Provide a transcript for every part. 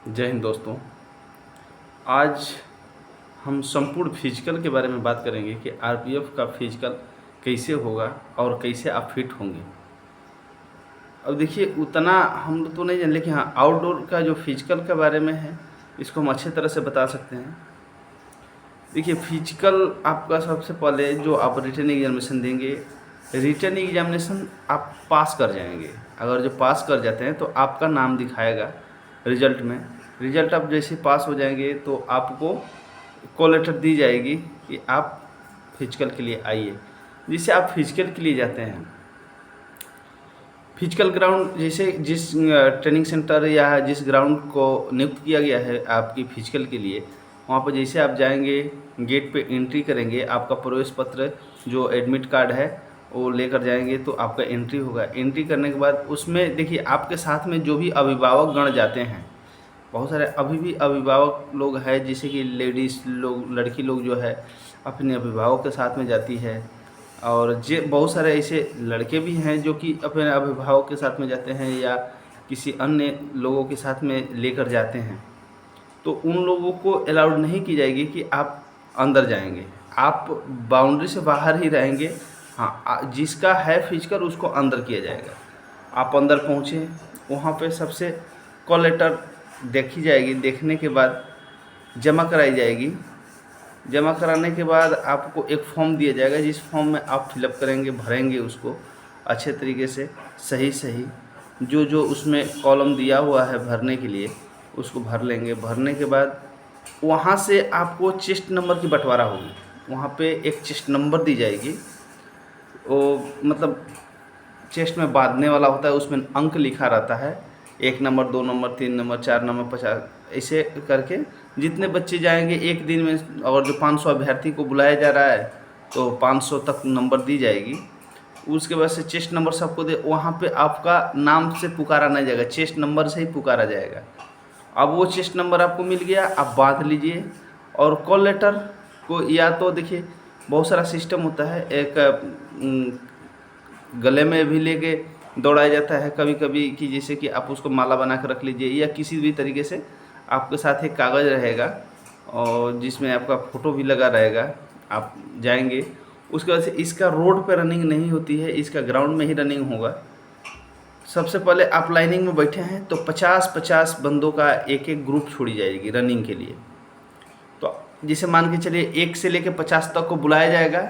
जय हिंद दोस्तों। आज हम संपूर्ण फिजिकल के बारे में बात करेंगे कि आरपीएफ का फिजिकल कैसे होगा और कैसे आप फिट होंगे। अब देखिए, उतना हम लोग तो नहीं जान, लेकिन हाँ, आउटडोर का जो फिजिकल के बारे में है इसको हम अच्छे तरह से बता सकते हैं। देखिए, फिजिकल आपका सबसे पहले जो आप रिटन एग्जामिनेशन देंगे, रिटन एग्जामिनेशन आप पास कर जाएंगे। अगर जो पास कर जाते हैं तो आपका नाम दिखाएगा रिजल्ट में। रिजल्ट आप जैसे पास हो जाएंगे तो आपको कॉल लेटर दी जाएगी कि आप फिजिकल के लिए आइए। जिससे आप फिजिकल के लिए जाते हैं, फिजिकल ग्राउंड जैसे जिस ट्रेनिंग सेंटर या जिस ग्राउंड को नियुक्त किया गया है आपकी फिजिकल के लिए, वहाँ पर जैसे आप जाएंगे, गेट पे एंट्री करेंगे, आपका प्रवेश पत्र जो एडमिट कार्ड है वो लेकर जाएंगे तो आपका एंट्री होगा। एंट्री करने के बाद उसमें देखिए, आपके साथ में जो भी अभिभावक गण जाते हैं, बहुत सारे अभी भी अभिभावक लोग हैं, जैसे कि लेडीज़ लोग, लड़की लोग जो है अपने अभिभावक के साथ में जाती है, और जे बहुत सारे ऐसे लड़के भी हैं जो कि अपने अभिभावक के साथ में जाते हैं या किसी अन्य लोगों के साथ में लेकर जाते हैं। तो उन लोगों को अलाउड नहीं की जाएगी कि आप अंदर जाएंगे, आप बाउंड्री से बाहर ही रहेंगे। हाँ, जिसका है फिजिकल उसको अंदर किया जाएगा। आप अंदर पहुँचे, वहाँ पे सबसे कॉल लेटर देखी जाएगी, देखने के बाद जमा कराई जाएगी। जमा कराने के बाद आपको एक फॉर्म दिया जाएगा, जिस फॉर्म में आप फिलअप करेंगे, भरेंगे उसको अच्छे तरीके से, सही सही जो जो उसमें कॉलम दिया हुआ है भरने के लिए उसको भर लेंगे। भरने के बाद वहाँ से आपको चेस्ट नंबर की बंटवारा होगी। वहाँ पे एक चेस्ट नंबर दी जाएगी, वो मतलब चेस्ट में बांधने वाला होता है, उसमें अंक लिखा रहता है, 1 नंबर, 2 नंबर, 3 नंबर, 4 नंबर, 50, ऐसे करके जितने बच्चे जाएंगे एक दिन में। और जो 500 अभ्यर्थी को बुलाया जा रहा है तो 500 तक नंबर दी जाएगी। उसके बाद से चेस्ट नंबर सबको दे, वहाँ पे आपका नाम से पुकारा नहीं जाएगा, चेस्ट नंबर से ही पुकारा जाएगा। अब वो चेस्ट नंबर आपको मिल गया, आप बांध लीजिए। और कॉल लेटर को या तो देखिए, बहुत सारा सिस्टम होता है, एक गले में भी लेके दौड़ाया जाता है कभी कभी, कि जैसे कि आप उसको माला बना कर रख लीजिए, या किसी भी तरीके से आपके साथ एक कागज़ रहेगा और जिसमें आपका फ़ोटो भी लगा रहेगा। आप जाएंगे, उसके बाद से इसका रोड पे रनिंग नहीं होती है, इसका ग्राउंड में ही रनिंग होगा। सबसे पहले आप लाइनिंग में बैठे हैं तो 50-50 बंदों का एक एक ग्रुप छोड़ी जाएगी रनिंग के लिए। तो जिसे मान के चलिए 1 से लेकर 50 तक को बुलाया जाएगा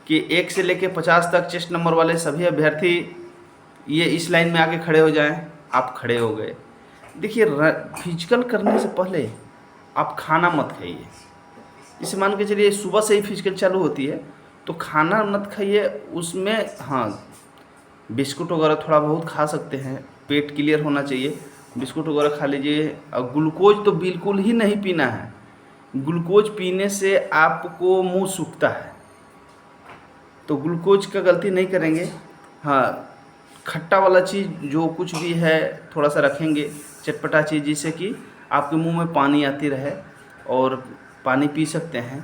कि 1 से लेकर 50 तक चेस्ट नंबर वाले सभी अभ्यर्थी ये इस लाइन में आके खड़े हो जाएं। आप खड़े हो गए। देखिए, फिजिकल करने से पहले आप खाना मत खाइए। जैसे मान के चलिए सुबह से ही फिजिकल चालू होती है तो खाना मत खाइए। उसमें हाँ, बिस्कुट वगैरह थोड़ा बहुत खा सकते हैं, पेट क्लियर होना चाहिए, बिस्कुट वगैरह खा लीजिए। और ग्लूकोज तो बिल्कुल ही नहीं पीना है। ग्लूकोज पीने से आपको मुंह सूखता है, तो ग्लूकोज का गलती नहीं करेंगे। हाँ, खट्टा वाला चीज़ जो कुछ भी है थोड़ा सा रखेंगे, चटपटा चीज़, जिससे कि आपके मुंह में पानी आती रहे, और पानी पी सकते हैं।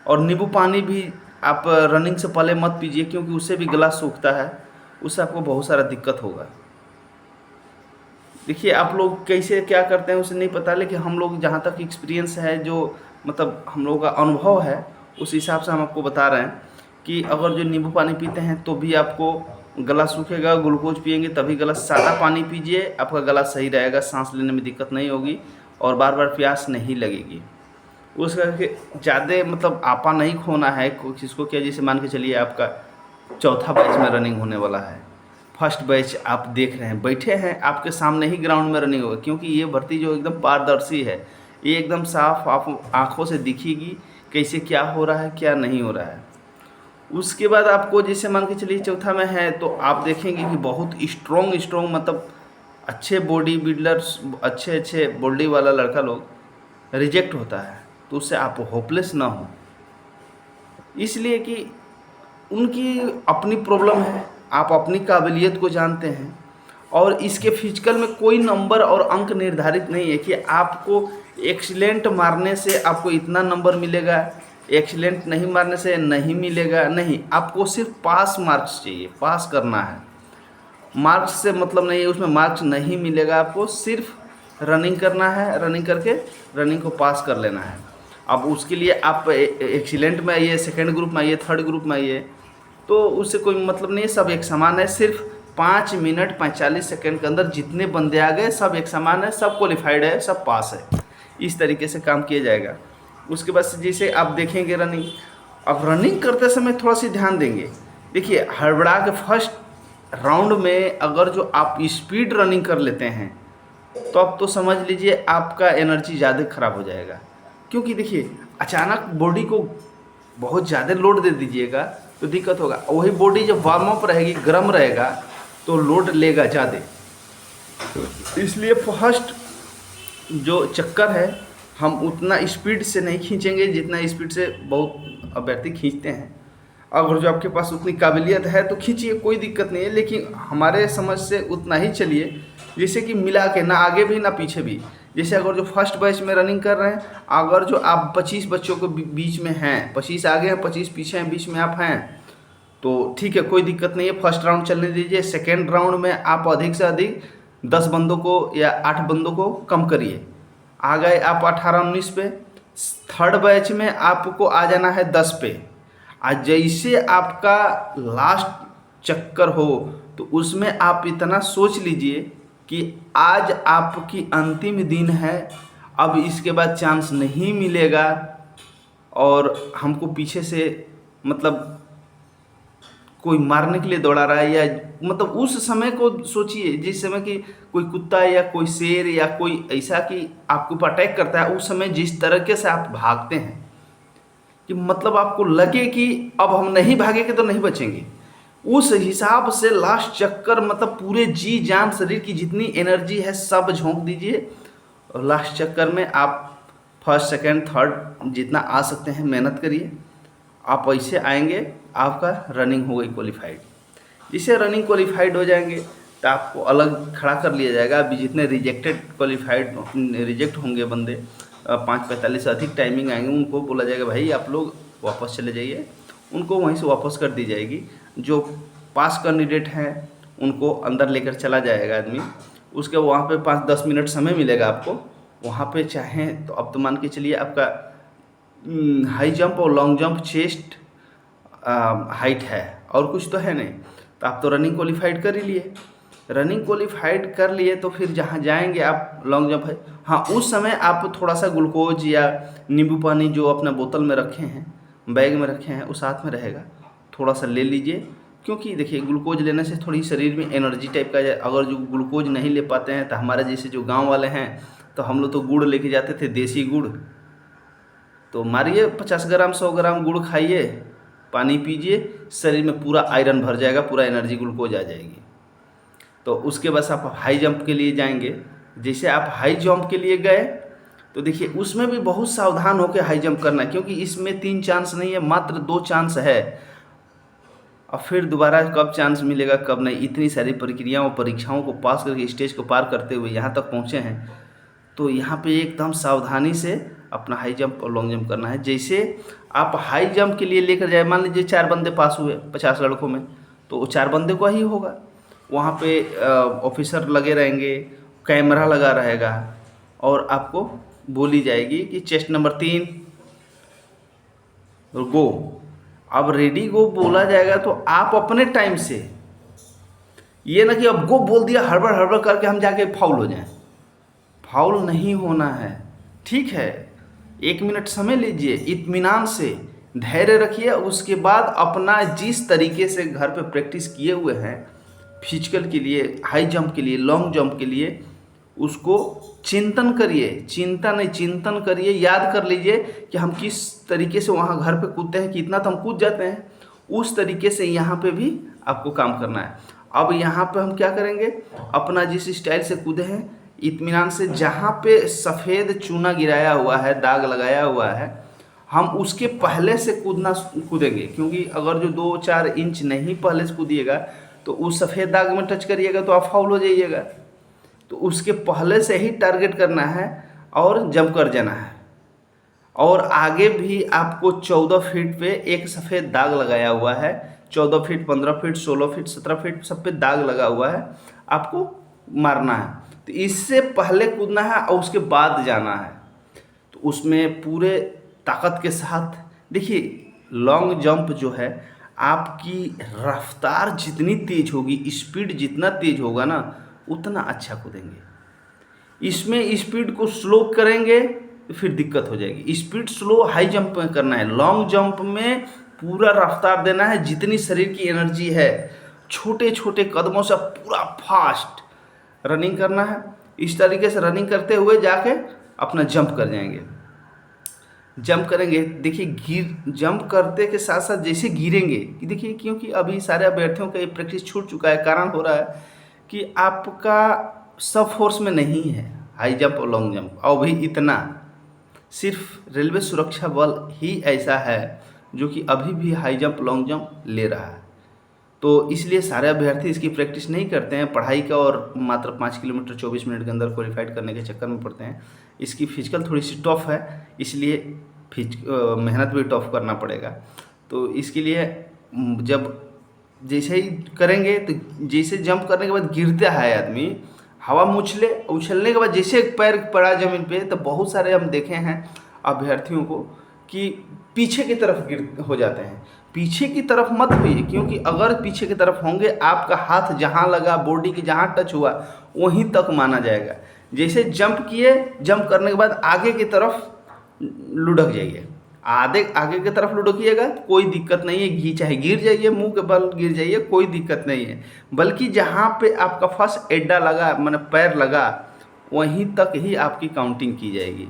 और नींबू पानी भी आप रनिंग से पहले मत पीजिए, क्योंकि उससे भी गला सूखता है, उससे आपको बहुत सारा दिक्कत होगा। देखिए, आप लोग कैसे क्या करते हैं उसे नहीं पता, लेकिन हम लोग जहाँ तक एक्सपीरियंस है, जो मतलब हम लोगों का अनुभव है, उस हिसाब से हम आपको बता रहे हैं कि अगर जो नींबू पानी पीते हैं तो भी आपको गला सूखेगा, ग्लूकोज पिएंगे तभी गला, सादा पानी पीजिए, आपका गला सही रहेगा, सांस लेने में दिक्कत नहीं होगी और बार बार प्यास नहीं लगेगी। उस करके ज़्यादा मतलब आपा नहीं खोना है किसको क्या। जैसे मान के चलिए आपका चौथा बैच में रनिंग होने वाला है, फर्स्ट बैच आप देख रहे हैं, बैठे हैं, आपके सामने ही ग्राउंड में रनिंग होगा, क्योंकि ये भर्ती जो एकदम पारदर्शी है, ये एकदम साफ आप आँखों से दिखेगी कैसे क्या हो रहा है क्या नहीं हो रहा है। उसके बाद आपको जैसे मान के चलिए चौथा में है तो आप देखेंगे कि बहुत स्ट्रॉन्ग मतलब अच्छे बॉडी बिल्डर्स, अच्छे बॉडी वाला लड़का लोग रिजेक्ट होता है, तो उससे आप होपलेस ना हो, इसलिए कि उनकी अपनी प्रॉब्लम है, आप अपनी काबिलियत को जानते हैं। और इसके फिजिकल में कोई नंबर और अंक निर्धारित नहीं है कि आपको एक्सीलेंट मारने से आपको इतना नंबर मिलेगा, एक्सीलेंट नहीं मारने से नहीं मिलेगा, नहीं, आपको सिर्फ पास मार्क्स चाहिए, पास करना है। मार्क्स से मतलब नहीं है, उसमें मार्क्स नहीं मिलेगा आपको, सिर्फ रनिंग करना है, रनिंग करके रनिंग को पास कर लेना है। अब उसके लिए आप एक्सीलेंट में आइए, सेकंड ग्रुप में आइए, थर्ड ग्रुप में आइए, तो उससे कोई मतलब नहीं है, सब एक समान है। सिर्फ 5 मिनट 45 सेकंड के अंदर जितने बंदे आ गए सब एक समान है, सब क्वालिफाइड है, सब पास है। इस तरीके से काम किया जाएगा। उसके बाद से जैसे आप देखेंगे रनिंग, अब रनिंग करते समय थोड़ा सी ध्यान देंगे। देखिए हड़बड़ा के फर्स्ट राउंड में अगर जो आप स्पीड रनिंग कर लेते हैं तो अब तो समझ लीजिए आपका एनर्जी ज़्यादा खराब हो जाएगा। क्योंकि देखिए अचानक बॉडी को बहुत ज़्यादा लोड दे दीजिएगा तो दिक्कत होगा। वही बॉडी जब वार्म अप रहेगी, गर्म रहेगा, तो लोड लेगा ज़्यादा। इसलिए फर्स्ट जो चक्कर है हम उतना स्पीड से नहीं खींचेंगे जितना स्पीड से बहुत अभ्यर्थी खींचते हैं। अगर जो आपके पास उतनी काबिलियत है तो खींचिए, कोई दिक्कत नहीं है, लेकिन हमारे समझ से उतना ही चलिए जैसे कि मिला के, ना आगे भी ना पीछे भी। जैसे अगर जो फर्स्ट बैच में रनिंग कर रहे हैं, अगर जो आप 25 बच्चों के बीच में हैं, 25 आगे हैं 25 पीछे हैं, बीच में आप हैं, तो ठीक है, कोई दिक्कत नहीं है, फर्स्ट राउंड चलने दीजिए। सेकेंड राउंड में आप अधिक से अधिक 10 बंदों को या 8 बंदों को कम करिए। आ गए आप 18-19 पे। थर्ड बैच में आपको आ जाना है 10 पे। आज जैसे आपका लास्ट चक्कर हो तो उसमें आप इतना सोच लीजिए कि आज आपकी अंतिम दिन है, अब इसके बाद चांस नहीं मिलेगा और हमको पीछे से मतलब कोई मारने के लिए दौड़ा रहा है, या मतलब उस समय को सोचिए जिस समय कि कोई कुत्ता या कोई शेर या कोई ऐसा कि आपके ऊपर अटैक करता है, उस समय जिस तरीके से आप भागते हैं कि मतलब आपको लगे कि अब हम नहीं भागेंगे तो नहीं बचेंगे, उस हिसाब से लास्ट चक्कर मतलब पूरे जी जान शरीर की जितनी एनर्जी है सब झोंक दीजिए और लास्ट चक्कर में आप फर्स्ट सेकंड थर्ड जितना आ सकते हैं मेहनत करिए। आप ऐसे आएंगे, आपका रनिंग हो गई क्वालिफाइड। जिससे रनिंग क्वालिफाइड हो जाएंगे तो आपको अलग खड़ा कर लिया जाएगा। अभी जितने रिजेक्ट होंगे बंदे 5:45 से अधिक टाइमिंग आएंगे, उनको बोला जाएगा भाई आप लोग वापस चले जाइए, उनको वहीं से वापस कर दी जाएगी। जो पास कैंडिडेट हैं उनको अंदर लेकर चला जाएगा आदमी। उसके वहाँ पे 5-10 मिनट समय मिलेगा आपको। वहाँ पे चाहें तो अब तो मान के चलिए आपका हाई जंप और लॉन्ग जंप चेस्ट हाइट है और कुछ तो है नहीं, तो आप तो रनिंग क्वालिफाइड कर ही लिए। रनिंग क्वालिफाइड कर लिए तो फिर जहाँ जाएंगे आप लॉन्ग जंप है, हाँ उस समय आप थोड़ा सा ग्लूकोज या नींबू पानी जो अपना बोतल में रखे हैं, बैग में रखे हैं, वो साथ में रहेगा, थोड़ा सा ले लीजिए। क्योंकि देखिए ग्लूकोज लेने से थोड़ी शरीर में एनर्जी टाइप का, अगर जो ग्लूकोज नहीं ले पाते हैं तो हमारे जैसे जो गाँव वाले हैं तो हम लोग तो गुड़ लेके जाते थे, देसी गुड़, तो मारिए 50 ग्राम 100 ग्राम गुड़ खाइए, पानी पीजिए, शरीर में पूरा आयरन भर जाएगा, पूरा एनर्जी ग्लूकोज आ जाएगी। तो उसके बाद आप हाई जंप के लिए जाएंगे। जैसे आप हाई जंप के लिए गए तो देखिए उसमें भी बहुत सावधान होकर हाई जंप करना है, क्योंकि इसमें 3 चांस नहीं है, मात्र 2 चांस है। अब फिर दोबारा कब चांस मिलेगा कब नहीं, इतनी सारी प्रक्रियाओं परीक्षाओं को पास करके स्टेज को पार करते हुए यहाँ तक पहुँचे हैं, तो यहाँ पे एकदम सावधानी से अपना हाई जंप और लॉन्ग जंप करना है। जैसे आप हाई जंप के लिए लेकर जाए, मान लीजिए 4 बंदे पास हुए 50 लड़कों में, तो वो 4 बंदे को ही होगा। वहाँ पे ऑफिसर लगे रहेंगे, कैमरा लगा रहेगा और आपको बोली जाएगी कि चेस्ट नंबर 3 गो। अब रेडी गो बोला जाएगा तो आप अपने टाइम से, ये ना कि अब गो बोल दिया हड़बड़ हड़बड़ करके हम जाके फाउल हो जाएं, फाउल नहीं होना है। ठीक है, 1 मिनट समय लीजिए, इत्मीनान से धैर्य रखिए। उसके बाद अपना जिस तरीके से घर पे प्रैक्टिस किए हुए हैं फिजिकल के लिए, हाई जंप के लिए, लॉन्ग जंप के लिए, उसको चिंतन करिए, चिंता नहीं चिंतन करिए, याद कर लीजिए कि हम किस तरीके से वहाँ घर पे कूदते हैं, कितना तो हम कूद जाते हैं, उस तरीके से यहाँ पे भी आपको काम करना है। अब यहाँ पे हम क्या करेंगे, अपना जिस स्टाइल से कूदे हैं इत्मीनान से, जहाँ पे सफ़ेद चूना गिराया हुआ है, दाग लगाया हुआ है, हम उसके पहले से कूदेंगे। क्योंकि अगर जो 2-4 इंच नहीं पहले से कूदिएगा तो उस सफ़ेद दाग में टच करिएगा तो आप फाउल हो जाइएगा। तो उसके पहले से ही टारगेट करना है और जंप कर जाना है। और आगे भी आपको 14 फीट पे एक सफ़ेद दाग लगाया हुआ है, 14 फीट 15 फीट 16 फीट 17 फीट सब पे दाग लगा हुआ है, आपको मारना है। तो इससे पहले कूदना है और उसके बाद जाना है। तो उसमें पूरे ताकत के साथ देखिए, लॉन्ग जंप जो है, आपकी रफ्तार जितनी तेज होगी, स्पीड जितना तेज होगा ना, उतना अच्छा कूदेंगे। इसमें स्पीड को स्लो करेंगे तो फिर दिक्कत हो जाएगी। स्पीड स्लो हाई जंप में करना है, लॉन्ग जंप में पूरा रफ्तार देना है, जितनी शरीर की एनर्जी है, छोटे छोटे कदमों से पूरा फास्ट रनिंग करना है। इस तरीके से रनिंग करते हुए जाके अपना जंप कर जाएंगे। जंप करेंगे, देखिए गिर जंप करते के साथ साथ जैसे गिरेंगे, देखिए क्योंकि अभी सारे अभ्यर्थियों का ये प्रैक्टिस छूट चुका है, कारण हो रहा है कि आपका सब फोर्स में नहीं है हाई जंप और लॉन्ग जंप। और भी इतना सिर्फ रेलवे सुरक्षा बल ही ऐसा है जो कि अभी भी हाई जंप लॉन्ग जंप ले रहा है। तो इसलिए सारे अभ्यर्थी इसकी प्रैक्टिस नहीं करते हैं, पढ़ाई का और मात्र 5 किलोमीटर 24 मिनट के अंदर क्वालिफाइड करने के चक्कर में पड़ते हैं। इसकी फिजिकल थोड़ी सी टफ है, इसलिए मेहनत भी टफ करना पड़ेगा। तो इसके लिए जब जैसे ही करेंगे, तो जैसे जंप करने के बाद गिरता है आदमी, हवा में उछलने के बाद जैसे पैर पड़ा जमीन पे, तो बहुत सारे हम देखे हैं अभ्यर्थियों को कि पीछे की तरफ गिर हो जाते हैं। पीछे की तरफ मत होइए, क्योंकि अगर पीछे की तरफ होंगे, आपका हाथ जहाँ लगा, बॉडी की जहाँ टच हुआ, वहीं तक माना जाएगा। जैसे जंप किए, जंप करने के बाद आगे की तरफ लुढ़क जाइए, आगे की तरफ लुढ़किएगा, कोई दिक्कत नहीं है। चाहे गिर जाइए, मुंह के बल गिर जाइए, कोई दिक्कत नहीं है। बल्कि जहाँ पे आपका फर्स्ट एड्डा लगा, मैंने पैर लगा, वहीं तक ही आपकी काउंटिंग की जाएगी।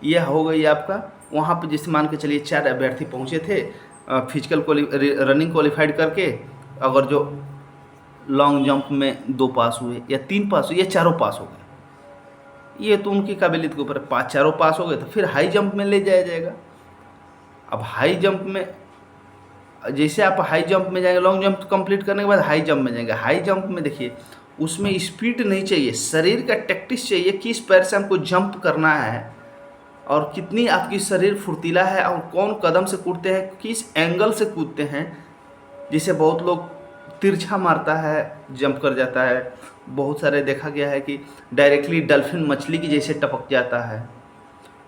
यह हो गई आपका। वहाँ पे जैसे मान के चलिए 4 अभ्यर्थी पहुँचे थे फिजिकल रनिंग क्वालिफाइड करके, अगर जो लॉन्ग जंप में 2 पास हुए या 3 पास हुए या चारों पास हो गए, ये तो उनकी काबिलियत के ऊपर है। 5 चारों पास हो गए तो फिर हाई जंप में ले जाया जाएगा। अब हाई जंप में जैसे आप हाई जंप में जाएंगे, लॉन्ग जंप कंप्लीट करने के बाद हाई जंप में जाएंगे। हाई जंप में देखिए, उसमें स्पीड नहीं चाहिए, शरीर का टैक्टिस चाहिए, किस पैर से हमको जंप करना है और कितनी आपकी शरीर फुर्तीला है और कौन कदम से कूदते हैं, किस एंगल से कूदते हैं। जैसे बहुत लोग तिरछा मारता है, जंप कर जाता है। बहुत सारे देखा गया है कि डायरेक्टली डल्फिन मछली की जैसे टपक जाता है।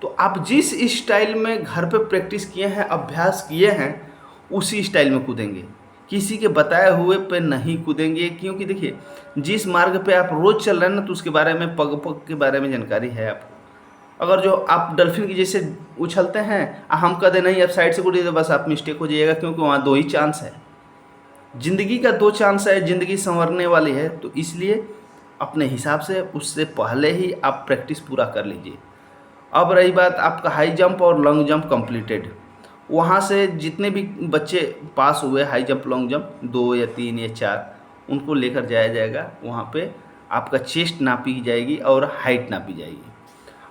तो आप जिस स्टाइल में घर पे प्रैक्टिस किए हैं, अभ्यास किए हैं, उसी स्टाइल में कूदेंगे, किसी के बताए हुए पे नहीं कूदेंगे। क्योंकि देखिए, जिस मार्ग पे आप रोज़ चल रहे हैं ना, तो उसके बारे में पग के बारे में जानकारी है आपको। अगर जो आप डल्फिन की जैसे उछलते हैं, हम कदे नहीं आप साइड से कूदिए, तो बस आप मिस्टेक हो जाइएगा। क्योंकि वहाँ 2 ही चांस है, ज़िंदगी का 2 चांस है, ज़िंदगी संवरने वाली है। तो इसलिए अपने हिसाब से उससे पहले ही आप प्रैक्टिस पूरा कर लीजिए। अब रही बात आपका हाई जंप और लॉन्ग जंप कंप्लीटेड, वहाँ से जितने भी बच्चे पास हुए हाई जंप लॉन्ग जंप 2 या 3 या 4, उनको लेकर जाया जाएगा। वहाँ पे आपका चेस्ट नापी जाएगी और हाइट नापी जाएगी।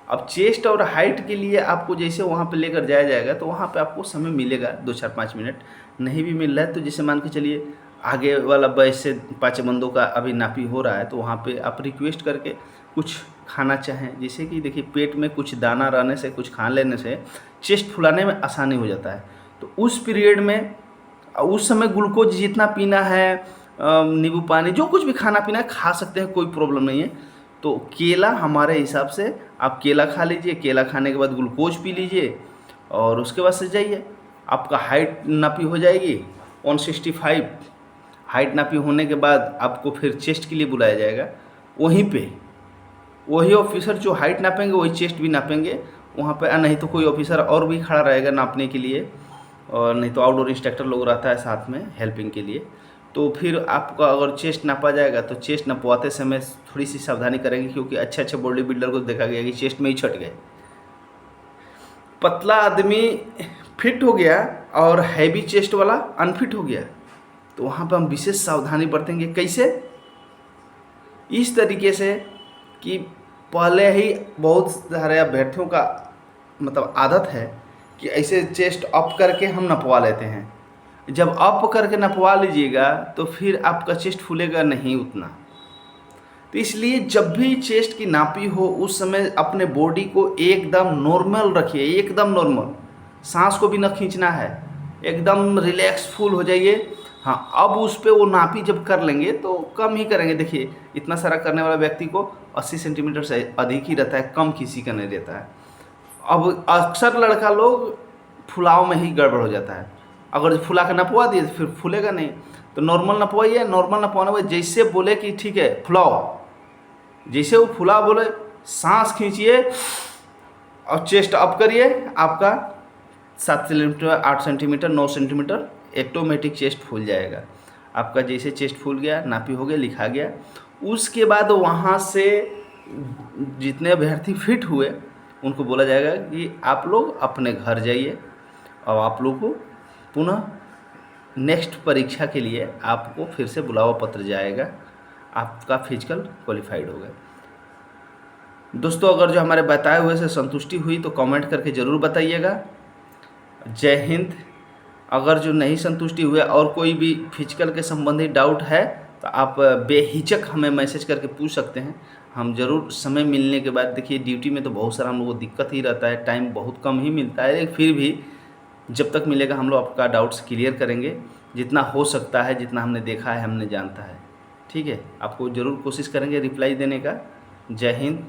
अब चेस्ट और हाइट के लिए आपको जैसे वहाँ पे लेकर जाया जाएगा, तो वहाँ पे आपको समय मिलेगा 2-4-5 मिनट। नहीं भी मिल रहा है तो जैसे मान के चलिए आगे वाला बैच से 5 बंदों का अभी नापी हो रहा है, तो वहाँ पे आप रिक्वेस्ट करके कुछ खाना चाहें। जैसे कि देखिए, पेट में कुछ दाना रहने से, कुछ खा लेने से चेस्ट फुलाने में आसानी हो जाता है। तो उस पीरियड में, उस समय ग्लूकोज जितना पीना है, नींबू पानी, जो कुछ भी खाना पीना है खा सकते हैं, कोई प्रॉब्लम नहीं है। तो केला हमारे हिसाब से आप केला खा लीजिए, केला खाने के बाद ग्लूकोज पी लीजिए और उसके बाद से जाइए। आपका हाइट नापी हो जाएगी 165। हाइट नापी होने के बाद आपको फिर चेस्ट के लिए बुलाया जाएगा। वहीं पे वही ऑफिसर जो हाइट नापेंगे वही चेस्ट भी नापेंगे वहाँ पे। नहीं तो कोई ऑफिसर और भी खड़ा रहेगा नापने के लिए, और नहीं तो आउटडोर इंस्ट्रक्टर लोग रहता है साथ में हेल्पिंग के लिए। तो फिर आपका अगर चेस्ट नापा जाएगा, तो चेस्ट नपवाते समय थोड़ी सी सावधानी करेंगे, क्योंकि अच्छे बॉडी बिल्डर को देखा गया कि चेस्ट में ही छट गए। पतला आदमी फिट हो गया और हैवी चेस्ट वाला अनफिट हो गया, तो वहाँ पर हम विशेष सावधानी बरतेंगे। कैसे? इस तरीके से कि पहले ही बहुत सारे अभ्यर्थियों का मतलब आदत है कि ऐसे चेस्ट अप करके हम नपवा लेते हैं। जब अप करके नपवा लीजिएगा तो फिर आपका चेस्ट फूलेगा नहीं उतना। तो इसलिए जब भी चेस्ट की नापी हो, उस समय अपने बॉडी को एकदम नॉर्मल रखिए, एकदम नॉर्मल। सांस को भी न खींचना है, एकदम रिलैक्सफुल हो जाइए। हाँ, अब उस पर वो नापी जब कर लेंगे तो कम ही करेंगे। देखिए, इतना सारा करने वाला व्यक्ति को 80 सेंटीमीटर से अधिक ही रहता है, कम किसी का नहीं रहता है। अब अक्सर लड़का लोग फुलाव में ही गड़बड़ हो जाता है। अगर फुला के नपवा दिए तो फिर फूलेगा नहीं, तो नॉर्मल नपवाइए। नॉर्मल नपवाने में जैसे बोले कि ठीक है फुलाओ, जैसे वो फुला बोले सांस खींचिए और चेस्ट अप करिए, आपका 7 centimetre, 8 centimetre, 9 centimetre automatic chest फूल जाएगा। आपका जैसे चेस्ट फूल गया, नापी हो गया, लिखा गया, उसके बाद वहाँ से जितने अभ्यर्थी फिट हुए उनको बोला जाएगा कि आप लोग अपने घर जाइए और आप लोग को पुनः नेक्स्ट परीक्षा के लिए आपको फिर से बुलावा पत्र जाएगा, आपका फिजिकल क्वालिफाइड होगा। दोस्तों, अगर जो हमारे बताए हुए से संतुष्टि हुई तो कमेंट करके ज़रूर बताइएगा। जय हिंद। अगर जो नहीं संतुष्टि हुए और कोई भी फिजिकल के संबंधी डाउट है तो आप बेहिचक हमें मैसेज करके पूछ सकते हैं। हम ज़रूर समय मिलने के बाद, देखिए ड्यूटी में तो बहुत सारा हम लोगों को दिक्कत ही रहता है, टाइम बहुत कम ही मिलता है, फिर भी जब तक मिलेगा हम लोग आपका डाउट्स क्लियर करेंगे, जितना हो सकता है, जितना हमने देखा है, हमने जानता है। ठीक है, आपको ज़रूर कोशिश करेंगे रिप्लाई देने का। जय हिंद।